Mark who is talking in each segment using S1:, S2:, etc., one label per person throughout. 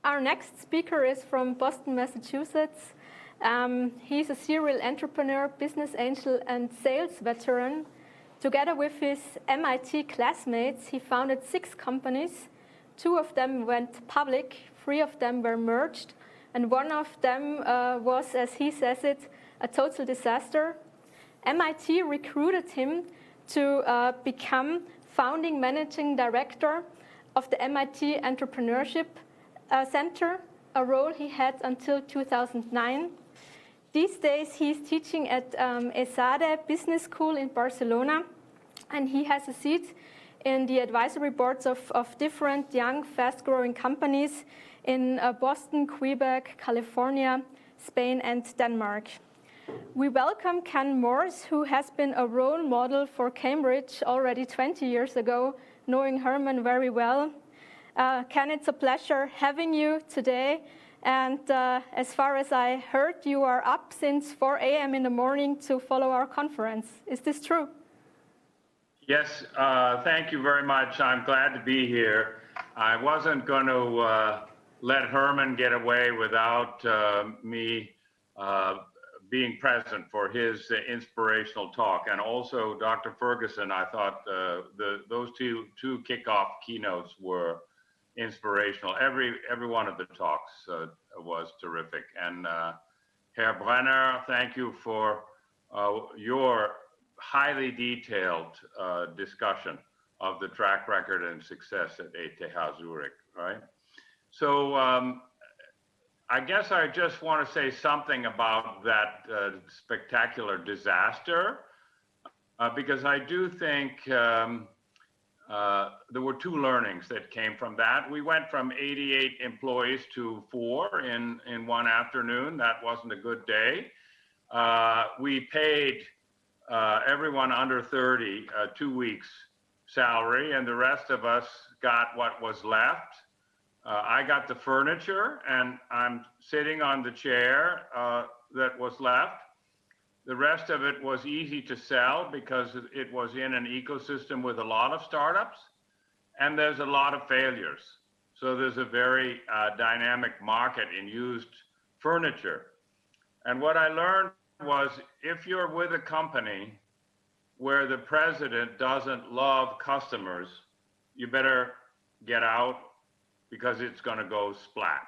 S1: Our next speaker is from Boston, Massachusetts. He's a serial entrepreneur, business angel, and sales veteran. Together with his MIT classmates, he founded 6 companies. 2 of them went public, 3 of them were merged, and 1 of them was, as he says it, a total disaster. MIT recruited him to become founding managing director of the MIT Entrepreneurship Center, a role he had until 2009. These days, he's teaching at ESADE Business School in Barcelona, and he has a seat in the advisory boards of different young, fast-growing companies in Boston, Quebec, California, Spain, and Denmark. We welcome Ken Morse, who has been a role model for Cambridge already 20 years ago, knowing Herman very well. Ken, it's a pleasure having you today. And as far as I heard, you are up since 4 a.m. in the morning to follow our conference. Is this true?
S2: Yes, thank you very much. I'm glad to be here. I wasn't going to let Herman get away without me being present for his inspirational talk. And also Dr. Ferguson, I thought those two kickoff keynotes were inspirational. Every one of the talks was terrific. And Herr Brenner, thank you for your highly detailed discussion of the track record and success at ETH Zurich, right? So I guess I just want to say something about that spectacular disaster, because I do think there were 2 learnings that came from that. We went from 88 employees to 4 in one afternoon. That wasn't a good day. We paid everyone under 30 2 weeks salary, and the rest of us got what was left. I got the furniture, and I'm sitting on the chair that was left. The rest of it was easy to sell because it was in an ecosystem with a lot of startups, and there's a lot of failures. So there's a very dynamic market in used furniture. And what I learned was, if you're with a company where the president doesn't love customers, you better get out, because it's going to go splat.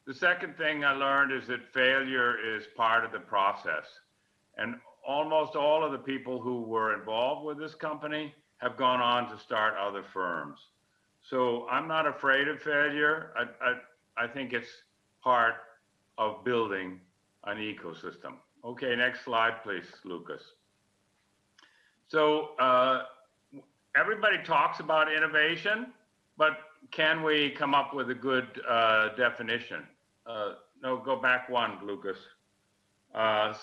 S2: The second thing I learned is that failure is part of the process. And almost all of the people who were involved with this company have gone on to start other firms. So I'm not afraid of failure. I think it's part of building an ecosystem. Okay, next slide, please, Lucas. So everybody talks about innovation, but can we come up with a good definition? No, go back one, Lucas.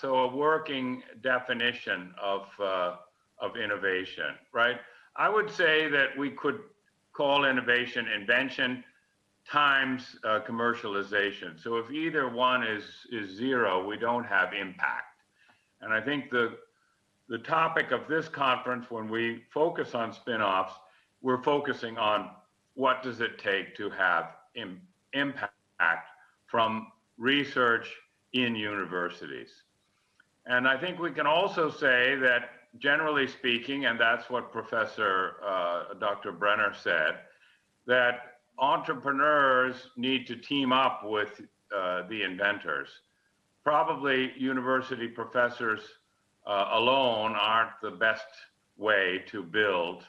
S2: So a working definition of innovation, right? I would say that we could call innovation invention times commercialization. So if either one is 0, we don't have impact. And I think the topic of this conference, when we focus on spin-offs, we're focusing on what does it take to have impact from research in universities. And I think we can also say that, generally speaking, and that's what Professor Dr. Brenner said, that entrepreneurs need to team up with the inventors. Probably university professors alone aren't the best way to build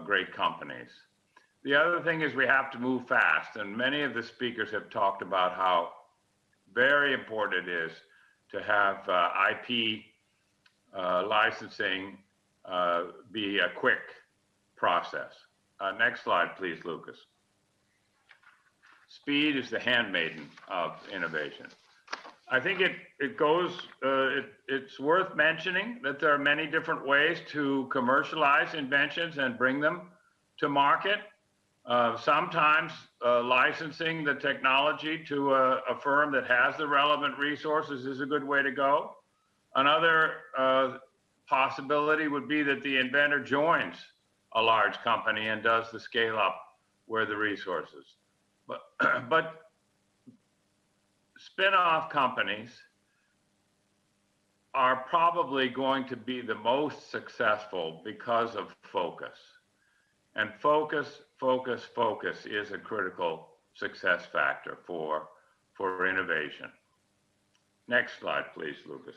S2: great companies. The other thing is we have to move fast, and many of the speakers have talked about how very important it is to have IP licensing be a quick process. Next slide, please, Lucas. Speed is the handmaiden of innovation. I think it's worth mentioning that there are many different ways to commercialize inventions and bring them to market. Sometimes licensing the technology to a firm that has the relevant resources is a good way to go. Another possibility would be that the inventor joins a large company and does the scale up where the resources. But, but spin-off companies are probably going to be the most successful because of focus. And focus is a critical success factor for innovation. Next slide, please, Lucas.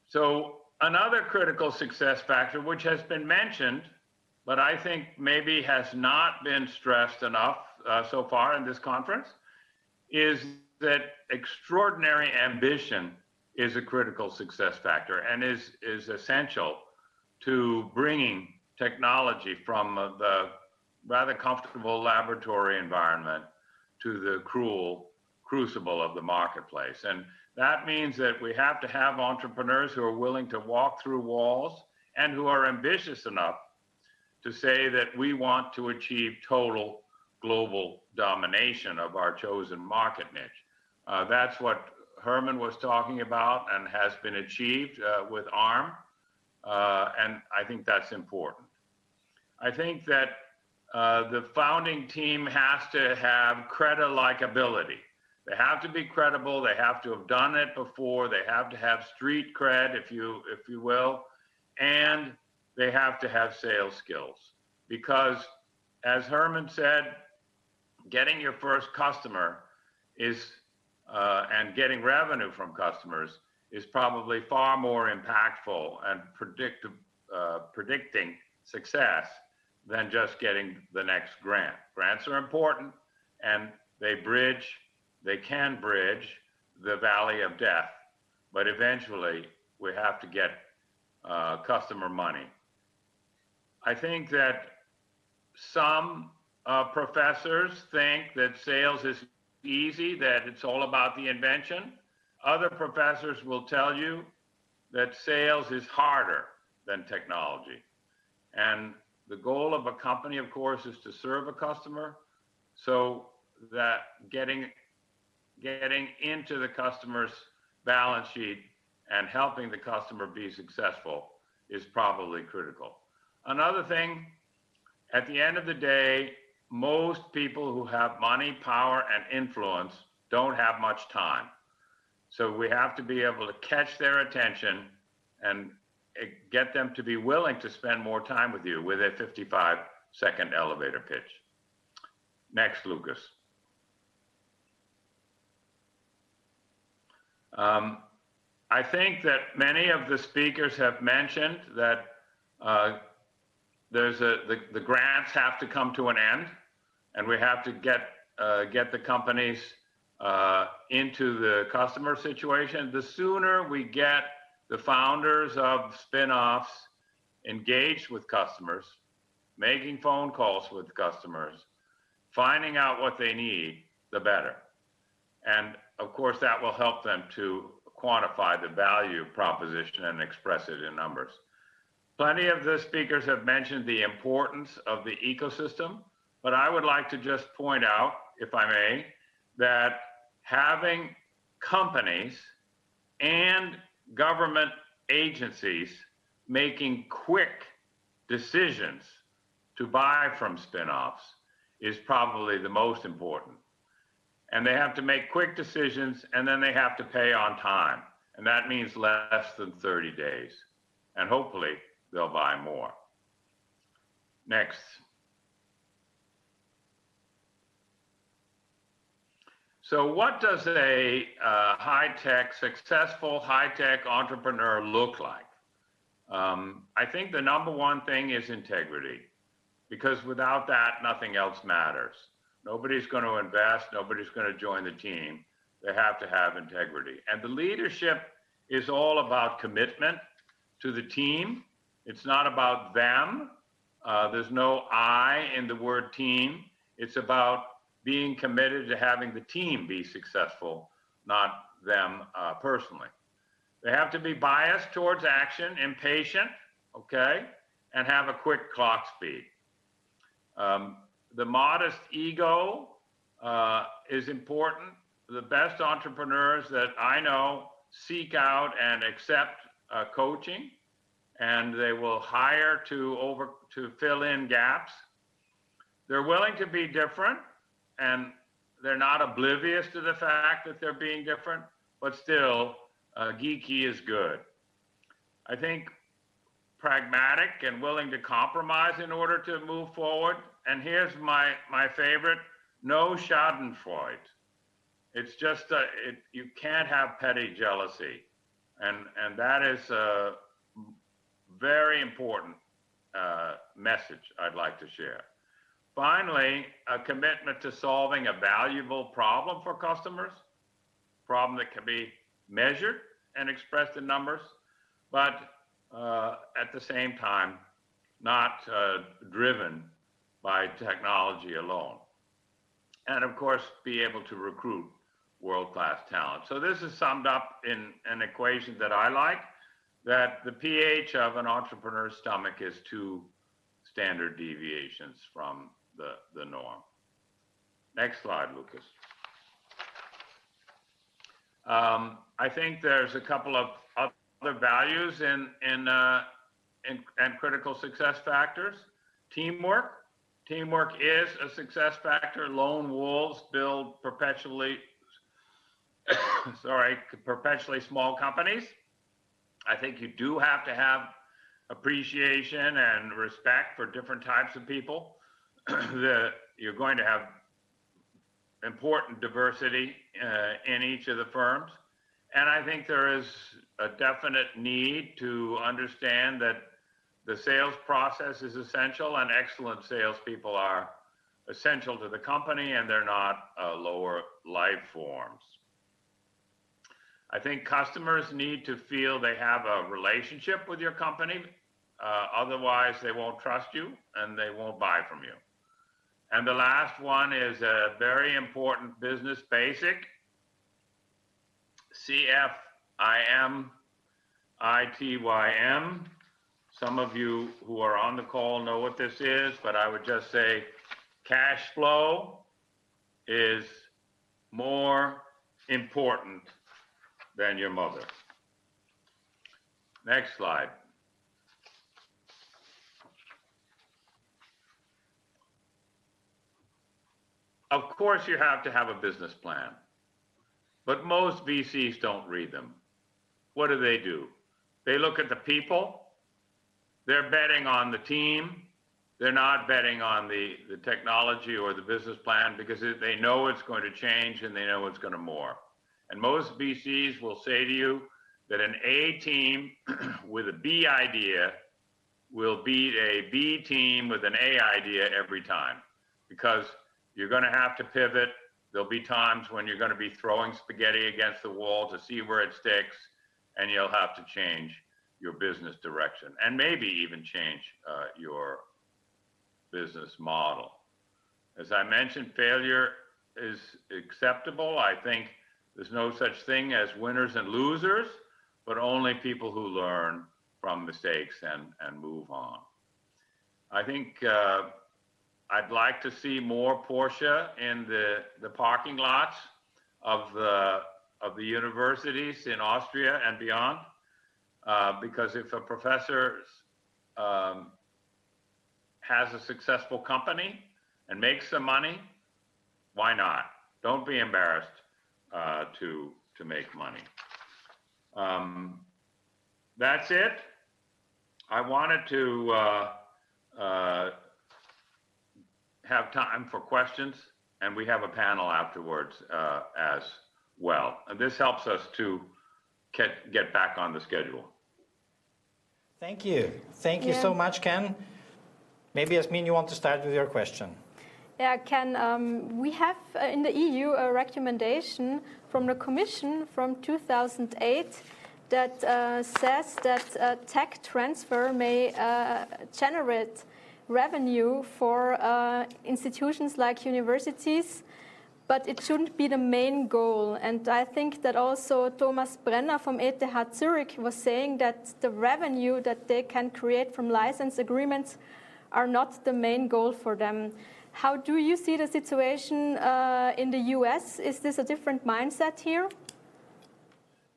S2: So another critical success factor, which has been mentioned, but I think maybe has not been stressed enough so far in this conference, is that extraordinary ambition is a critical success factor and is essential to bringing technology from the rather comfortable laboratory environment to the crucible of the marketplace. And that means that we have to have entrepreneurs who are willing to walk through walls and who are ambitious enough to say that we want to achieve total global domination of our chosen market niche. That's what Herman was talking about and has been achieved with ARM, and I think that's important. I think that the founding team has to have credit-like ability. They have to be credible, they have to have done it before, they have to have street cred, if you will, and they have to have sales skills. Because as Herman said, getting your first customer is, and getting revenue from customers is probably far more impactful and predicting success than just getting the next grant. Grants are important, and they can bridge the valley of death, but eventually we have to get customer money. I think that some professors think that sales is easy, that it's all about the invention. Other professors will tell you that sales is harder than technology. And the goal of a company, of course, is to serve a customer, so that getting into the customer's balance sheet and helping the customer be successful is probably critical. Another thing, at the end of the day, most people who have money, power, and influence don't have much time. So we have to be able to catch their attention and get them to be willing to spend more time with you with a 55-second elevator pitch. Next, Lucas. I think that many of the speakers have mentioned that the grants have to come to an end, and we have to get the companies into the customer situation. The sooner we get the founders of spin-offs engaged with customers, making phone calls with customers, finding out what they need, the better. And of course, that will help them to quantify the value proposition and express it in numbers. Plenty of the speakers have mentioned the importance of the ecosystem, but I would like to just point out, if I may, that having companies and government agencies making quick decisions to buy from spin-offs is probably the most important. And they have to make quick decisions, and then they have to pay on time. And that means less than 30 days. And hopefully they'll buy more. Next. So what does a successful high-tech entrepreneur look like? I think the number one thing is integrity, because without that, nothing else matters. Nobody's going to invest, nobody's going to join the team. They have to have integrity. And the leadership is all about commitment to the team. It's not about them. There's no I in the word team. It's about being committed to having the team be successful, not them personally. They have to be biased towards action, impatient, okay, and have a quick clock speed. The modest ego is important. The best entrepreneurs that I know seek out and accept coaching, and they will hire to fill in gaps. they're willing to be different, and they're not oblivious to the fact that they're being different, but still, geeky is good. I think pragmatic and willing to compromise in order to move forward. And here's my favorite, no schadenfreude. It's just, you can't have petty jealousy. And that is a very important message I'd like to share. Finally, a commitment to solving a valuable problem for customers, problem that can be measured and expressed in numbers, but at the same time, not driven by technology alone. And of course, be able to recruit world-class talent. So this is summed up in an equation that I like, that the pH of an entrepreneur's stomach is 2 standard deviations from the norm. Next slide, Lucas. I think there's a couple of other values and critical success factors. Teamwork. Teamwork is a success factor. Lone wolves build perpetually small companies. I think you do have to have appreciation and respect for different types of people. You're going to have important diversity in each of the firms. And I think there is a definite need to understand that the sales process is essential, and excellent salespeople are essential to the company, and they're not lower life forms. I think customers need to feel they have a relationship with your company. Otherwise, they won't trust you and they won't buy from you. And the last one is a very important business basic. CFIM. Some of you who are on the call know what this is, but I would just say cash flow is more important than your mother. Next slide. Of course, you have to have a business plan, but most VCs don't read them. What do? They look at the people. They're betting on the team. They're not betting on the technology or the business plan, because they know it's going to change and they know it's going to morph. And most VCs will say to you that an A team with a B idea will beat a B team with an A idea every time, because you're going to have to pivot. There'll be times when you're going to be throwing spaghetti against the wall to see where it sticks, and you'll have to change your business direction and maybe even change your business model. As I mentioned, failure is acceptable. I think there's no such thing as winners and losers, but only people who learn from mistakes and move on. I think I'd like to see more Porsche in the parking lots of the universities in Austria and beyond, because if a professor has a successful company and makes some money, why not? Don't be embarrassed to make money. That's it. I wanted to have time for questions, and we have a panel afterwards as well. And this helps us to get back on the schedule.
S3: Thank you. Thank you so much, Ken. Maybe, Yasmin, you want to start with your question.
S1: Yeah, Ken, we have in the EU a recommendation from the Commission from 2008 that says that tech transfer may generate revenue for institutions like universities, but it shouldn't be the main goal. And I think that also Thomas Brenner from ETH Zurich was saying that the revenue that they can create from license agreements are not the main goal for them. How do you see the situation in the US? Is this a different mindset here?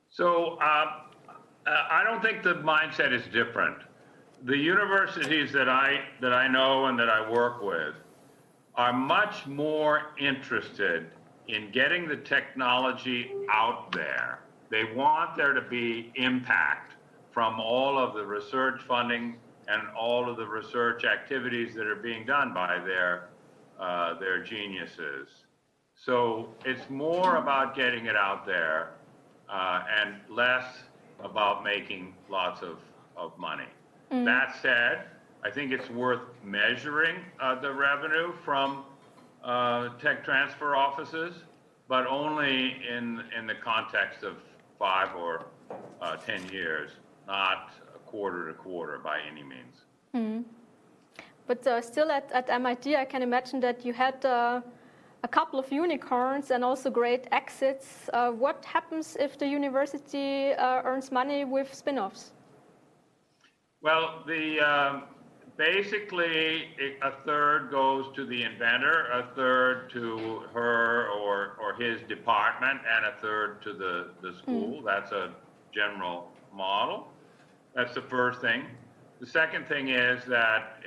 S2: So I don't think the mindset is different. The universities that I know and that I work with are much more interested in getting the technology out there. They want there to be impact from all of the research funding and all of the research activities that are being done by their geniuses. So it's more about getting it out there and less about making lots of money. That said, I think it's worth measuring the revenue from tech transfer offices, but only in the context of 5 or 10 years, not quarter to quarter by any means.
S1: But still at MIT, I can imagine that you had a couple of unicorns and also great exits. What happens if the university earns money with spin-offs?
S2: Well, basically a third goes to the inventor, a third to her or his department, and a third to the school. That's a general model. That's the first thing. The second thing is that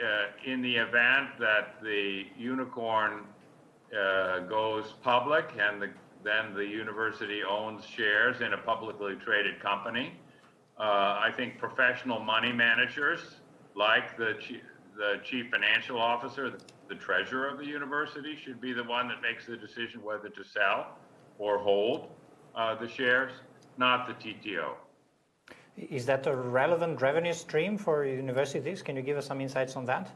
S2: in the event that the unicorn goes public and then the university owns shares in a publicly traded company, I think professional money managers, like the chief financial officer, the treasurer of the university, should be the one that makes the decision whether to sell or hold the shares, not the TTO.
S3: Is that a relevant revenue stream for universities? Can you give us some insights on that?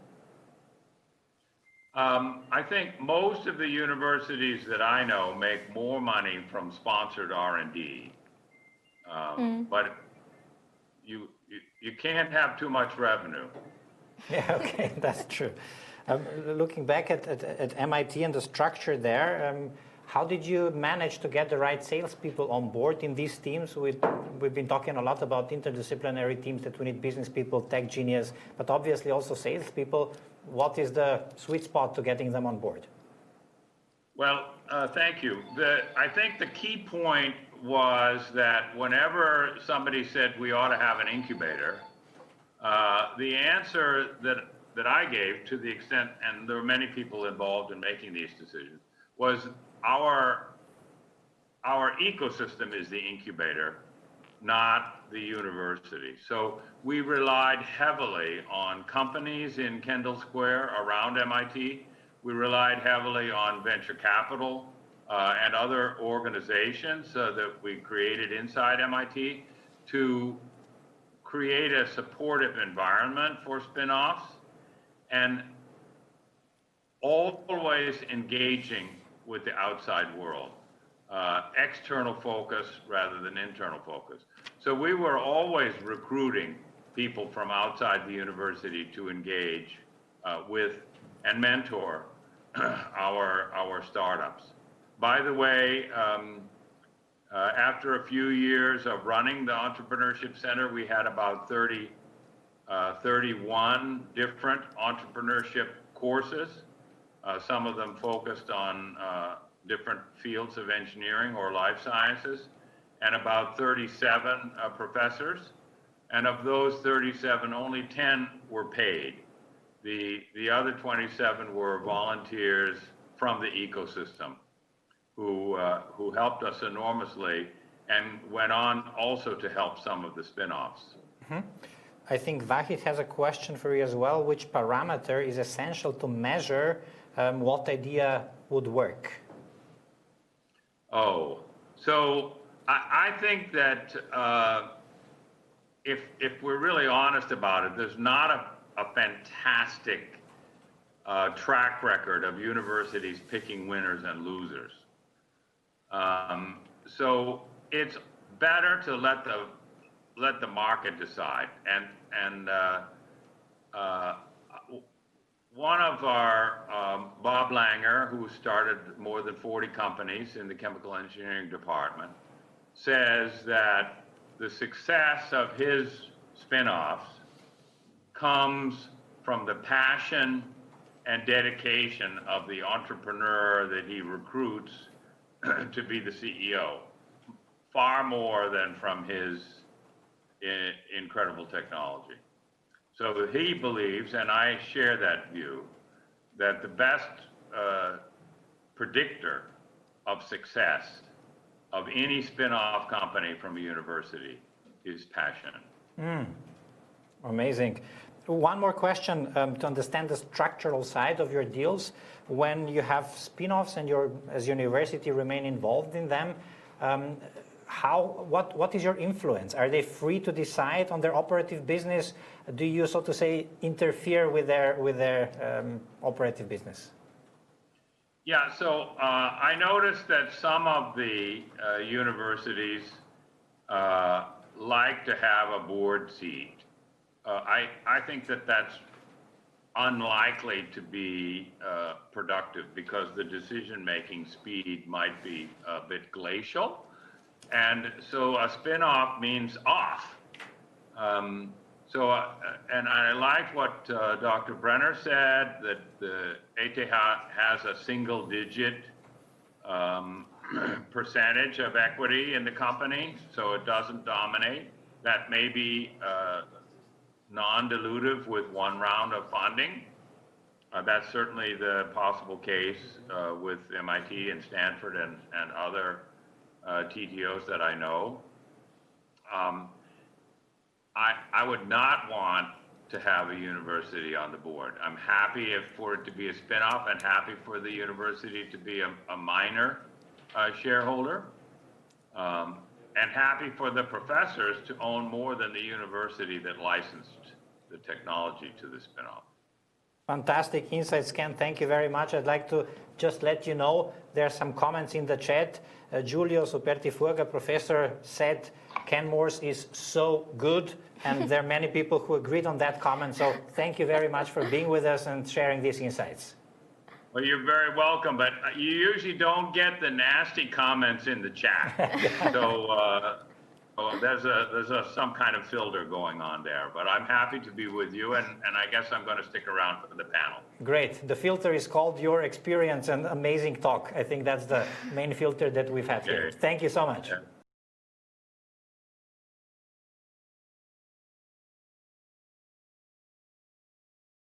S2: I think most of the universities that I know make more money from sponsored R&D, but you can't have too much revenue.
S3: Yeah, okay, that's true. Looking back at MIT and the structure there, how did you manage to get the right salespeople on board in these teams? We've been talking a lot about interdisciplinary teams, that we need business people, tech genius, but obviously also salespeople. What is the sweet spot to getting them on board?
S2: Well, thank you. I think the key point was that whenever somebody said we ought to have an incubator, the answer that I gave, to the extent, and there were many people involved in making these decisions, was our ecosystem is the incubator, not the university. So we relied heavily on companies in Kendall Square around MIT. We relied heavily on venture capital and other organizations that we created inside MIT to create a supportive environment for spin-offs, and always engaging with the outside world. External focus rather than internal focus. So we were always recruiting people from outside the university to engage with and mentor our startups. By the way, after a few years of running the Entrepreneurship Center, we had about 31 different entrepreneurship courses, some of them focused on different fields of engineering or life sciences, and about 37 professors. And of those 37, only 10 were paid. The other 27 were volunteers from the ecosystem who helped us enormously and went on also to help some of the spin-offs.
S3: Mm-hmm. I think Vahid has a question for you as well. Which parameter is essential to measure what idea would work?
S2: Oh, so I think that if we're really honest about it, there's not a fantastic track record of universities picking winners and losers. So it's better to let the market decide. And one of our, Bob Langer, who started more than 40 companies in the chemical engineering department, says that the success of his spin-offs comes from the passion and dedication of the entrepreneur that he recruits to be the CEO, far more than from his incredible technology. So he believes, and I share that view, that the best predictor of success of any spin-off company from a university is passion.
S3: Amazing. One more question to understand the structural side of your deals. When you have spin-offs and as university remain involved in them, what is your influence? Are they free to decide on their operative business? Do you, so to say, interfere with their operative business?
S2: Yeah, so I noticed that some of the universities like to have a board seat. I think that that's unlikely to be productive because the decision-making speed might be a bit glacial. And so a spin-off means off. And I liked what Dr. Brenner said, that the ETH has a single-digit percentage of equity in the company, so it doesn't dominate. That may be non-dilutive with one round of funding. That's certainly the possible case with MIT and Stanford and other TTOs that I know. I would not want to have a university on the board. I'm happy for it to be a spinoff and happy for the university to be a minor shareholder. And happy for the professors to own more than the university that licensed the technology to the spinoff.
S3: Fantastic insights, Ken. Thank you very much. I'd like to just let you know there are some comments in the chat. Giulio Superti-Furga, professor, said Ken Morse is so good, and there are many people who agreed on that comment. So thank you very much for being with us and sharing these insights.
S2: Well, you're very welcome, but you usually don't get the nasty comments in the chat. So there's some kind of filter going on there, but I'm happy to be with you, and I guess I'm going to stick around for the panel.
S3: Great. The filter is called your experience and amazing talk. I think that's the main filter that we've had here. Thank you so much.
S2: Yeah.